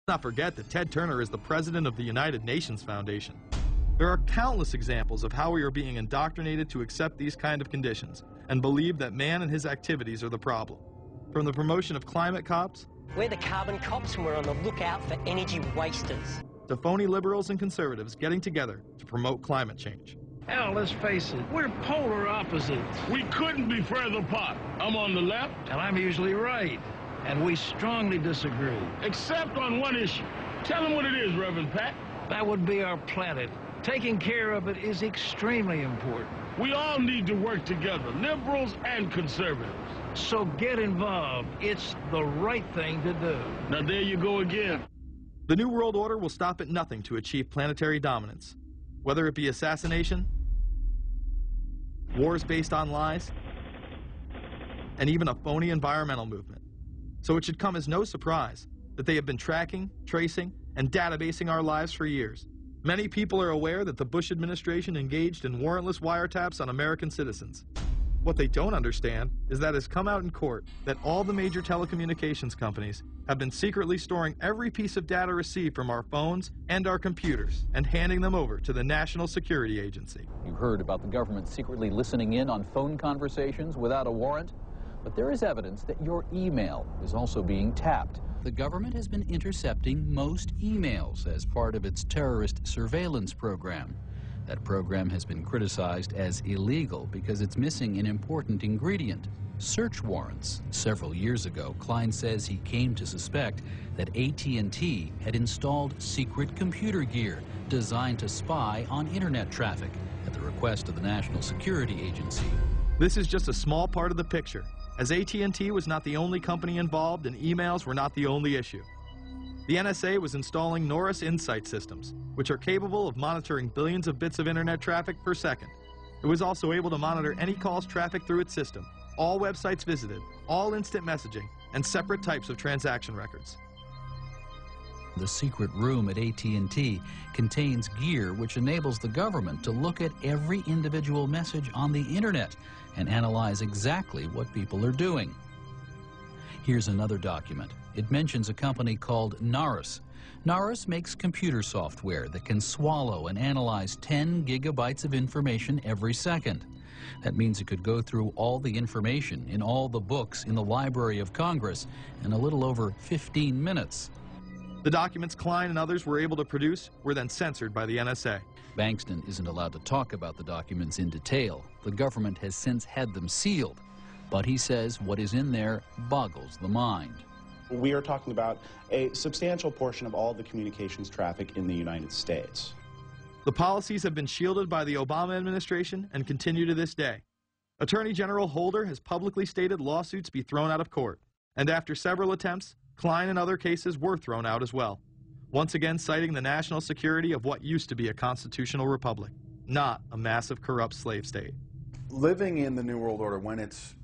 Let's not forget that Ted Turner is the president of the United Nations Foundation. There are countless examples of how we are being indoctrinated to accept these kind of conditions and believe that man and his activities are the problem. From the promotion of climate cops, we're the carbon cops and we're on the lookout for energy wasters, to phony liberals and conservatives getting together to promote climate change. Hell, let's face it, we're polar opposites. We couldn't be further apart. I'm on the left. And I'm usually right. And we strongly disagree. Except on one issue. Tell them what it is, Reverend Pat. That would be our planet. Taking care of it is extremely important. We all need to work together, liberals and conservatives. So get involved. It's the right thing to do. Now there you go again. The New World Order will stop at nothing to achieve planetary dominance. Whether it be assassination, wars based on lies, and even a phony environmental movement. So it should come as no surprise that they have been tracking, tracing, and databasing our lives for years. Many people are aware that the Bush administration engaged in warrantless wiretaps on American citizens. What they don't understand is that it has come out in court that all the major telecommunications companies have been secretly storing every piece of data received from our phones and our computers and handing them over to the National Security Agency. You heard about the government secretly listening in on phone conversations without a warrant, but there is evidence that your email is also being tapped. The government has been intercepting most emails as part of its terrorist surveillance program. That program has been criticized as illegal because it's missing an important ingredient: search warrants. Several years ago, Klein says he came to suspect that AT&T had installed secret computer gear designed to spy on internet traffic at the request of the National Security Agency. This is just a small part of the picture, as AT&T was not the only company involved and emails were not the only issue. The NSA was installing Norris Insight systems, which are capable of monitoring billions of bits of internet traffic per second. It was also able to monitor any calls traffic through its system, all websites visited, all instant messaging, and separate types of transaction records. The secret room at AT&T contains gear which enables the government to look at every individual message on the internet and analyze exactly what people are doing. Here's another document. It mentions a company called Norris. Norris makes computer software that can swallow and analyze 10 gigabytes of information every second. That means it could go through all the information in all the books in the Library of Congress in a little over 15 minutes. The documents Klein and others were able to produce were then censored by the NSA. Bankston isn't allowed to talk about the documents in detail. The government has since had them sealed. But he says what is in there boggles the mind. We are talking about a substantial portion of all the communications traffic in the United States. The policies have been shielded by the Obama administration and continue to this day. Attorney General Holder has publicly stated lawsuits be thrown out of court. And after several attempts, Klein and other cases were thrown out as well, once again citing the national security of what used to be a constitutional republic, not a massive corrupt slave state. Living in the New World Order, when it's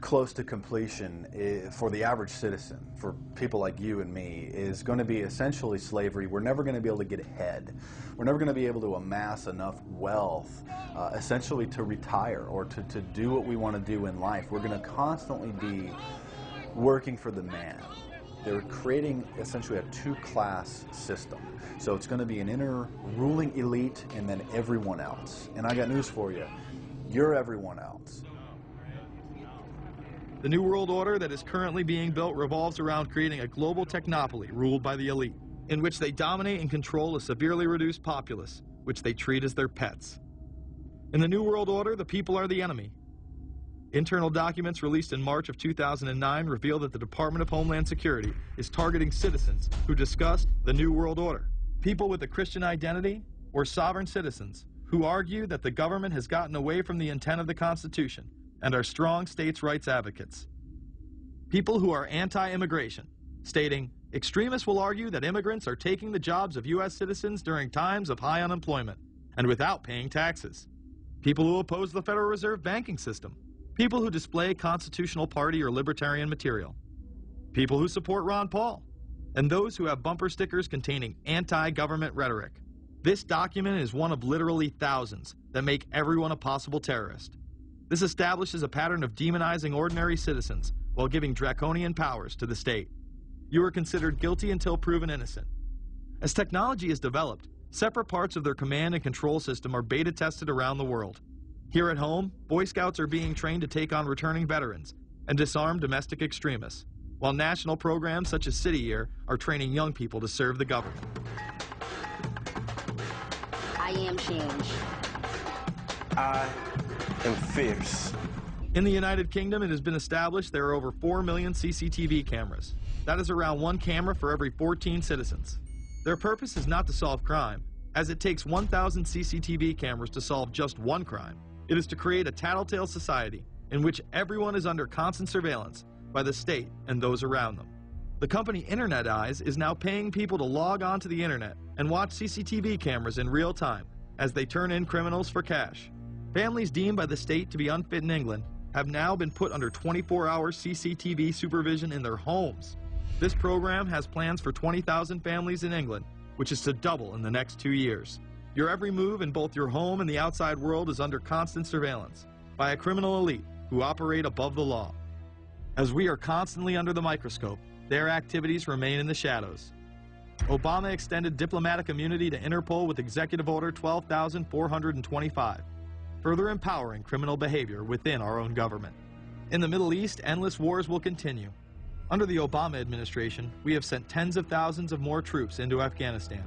close to completion, for the average citizen, for people like you and me, is going to be essentially slavery. We're never going to be able to get ahead. We're never going to be able to amass enough wealth, essentially to retire or to do what we want to do in life. We're going to constantly be working for the man. They're creating essentially a two-class system. So it's going to be an inner ruling elite and then everyone else. And I got news for you. You're everyone else. The New World Order that is currently being built revolves around creating a global technopoly ruled by the elite, in which they dominate and control a severely reduced populace, which they treat as their pets. In the New World Order, the people are the enemy. Internal documents released in March of 2009 reveal that the Department of Homeland Security is targeting citizens who discuss the New World Order, people with a Christian identity or sovereign citizens who argue that the government has gotten away from the intent of the Constitution and are strong states' rights advocates. People who are anti-immigration, stating, extremists will argue that immigrants are taking the jobs of U.S. citizens during times of high unemployment and without paying taxes. People who oppose the Federal Reserve banking system. People who display constitutional party or libertarian material. People who support Ron Paul. And those who have bumper stickers containing anti-government rhetoric. This document is one of literally thousands that make everyone a possible terrorist. This establishes a pattern of demonizing ordinary citizens while giving draconian powers to the state. You are considered guilty until proven innocent. As technology is developed, separate parts of their command and control system are beta tested around the world. Here at home, Boy Scouts are being trained to take on returning veterans and disarm domestic extremists, while national programs such as City Year are training young people to serve the government. I am change. I am fierce. In the United Kingdom, it has been established there are over 4 million CCTV cameras. That is around 1 camera for every 14 citizens. Their purpose is not to solve crime, as it takes 1,000 CCTV cameras to solve just one crime. It is to create a tattletale society in which everyone is under constant surveillance by the state and those around them. The company Internet Eyes is now paying people to log onto the internet and watch CCTV cameras in real time as they turn in criminals for cash. Families deemed by the state to be unfit in England have now been put under 24-hour CCTV supervision in their homes. This program has plans for 20,000 families in England, which is to double in the next 2 years. Your every move in both your home and the outside world is under constant surveillance by a criminal elite who operate above the law. As we are constantly under the microscope, their activities remain in the shadows. Obama extended diplomatic immunity to Interpol with Executive Order 12,425, further empowering criminal behavior within our own government. In the Middle East, endless wars will continue. Under the Obama administration, we have sent tens of thousands of more troops into Afghanistan,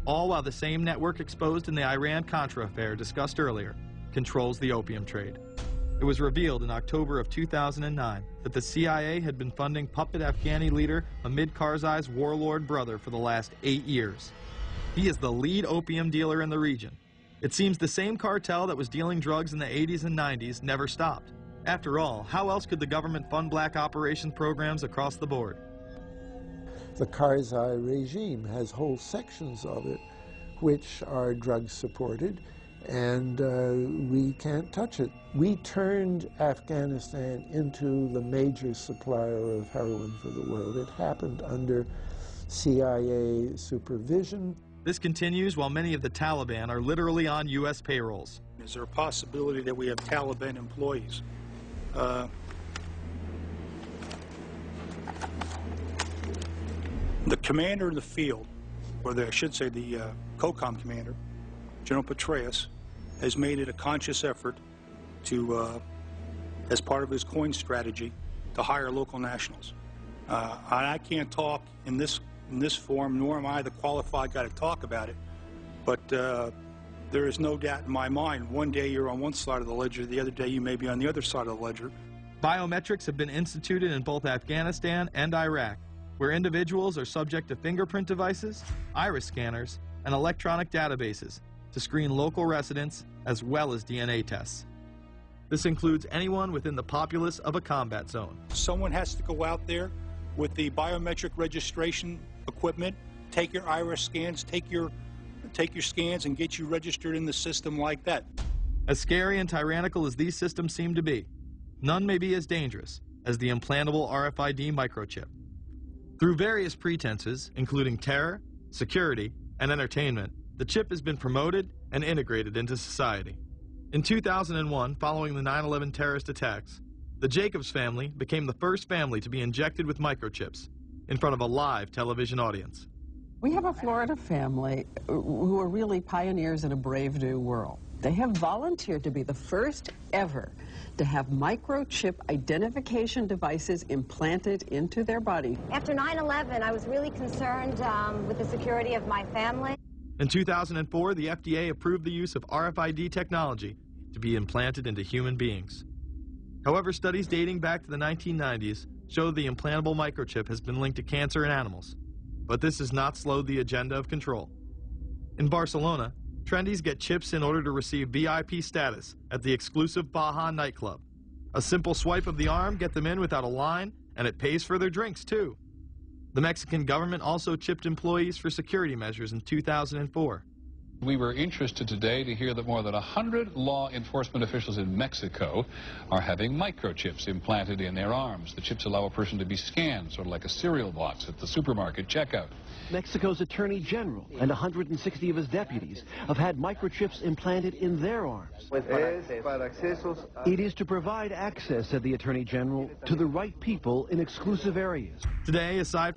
all while the same network exposed in the Iran-Contra affair discussed earlier controls the opium trade. It was revealed in October of 2009 that the CIA had been funding puppet Afghani leader Hamid Karzai's warlord brother for the last 8 years. He is the lead opium dealer in the region. It seems the same cartel that was dealing drugs in the 80s and 90s never stopped. After all, how else could the government fund black operations programs across the board? The Karzai regime has whole sections of it which are drug-supported, and we can't touch it. We turned Afghanistan into the major supplier of heroin for the world. It happened under CIA supervision. This continues while many of the Taliban are literally on U.S. payrolls. Is there a possibility that we have Taliban employees? The commander in the field, or I should say the COCOM commander, General Petraeus, has made it a conscious effort to, as part of his coin strategy, to hire local nationals. I can't talk in this forum, nor am I the qualified guy to talk about it, but there is no doubt in my mind, one day you're on one side of the ledger, the other day you may be on the other side of the ledger. Biometrics have been instituted in both Afghanistan and Iraq, where individuals are subject to fingerprint devices, iris scanners, and electronic databases to screen local residents as well as DNA tests. This includes anyone within the populace of a combat zone. Someone has to go out there with the biometric registration equipment, take your iris scans, take your scans and get you registered in the system like that. As scary and tyrannical as these systems seem to be, none may be as dangerous as the implantable RFID microchip. Through various pretenses, including terror, security, and entertainment, the chip has been promoted and integrated into society. In 2001, following the 9/11 terrorist attacks, the Jacobs family became the first family to be injected with microchips in front of a live television audience. We have a Florida family who are really pioneers in a brave new world. They have volunteered to be the first ever to have microchip identification devices implanted into their body. After 9/11, I was really concerned with the security of my family. In 2004, the FDA approved the use of RFID technology to be implanted into human beings. However, studies dating back to the 1990s show the implantable microchip has been linked to cancer in animals. But this has not slowed the agenda of control. In Barcelona, trendies get chips in order to receive VIP status at the exclusive Baja nightclub. A simple swipe of the arm gets them in without a line, and it pays for their drinks, too. The Mexican government also chipped employees for security measures in 2004. We were interested today to hear that more than 100 law enforcement officials in Mexico are having microchips implanted in their arms. The chips allow a person to be scanned, sort of like a cereal box at the supermarket checkout. Mexico's Attorney General and 160 of his deputies have had microchips implanted in their arms. It is to provide access, said the Attorney General, to the right people in exclusive areas. Today, aside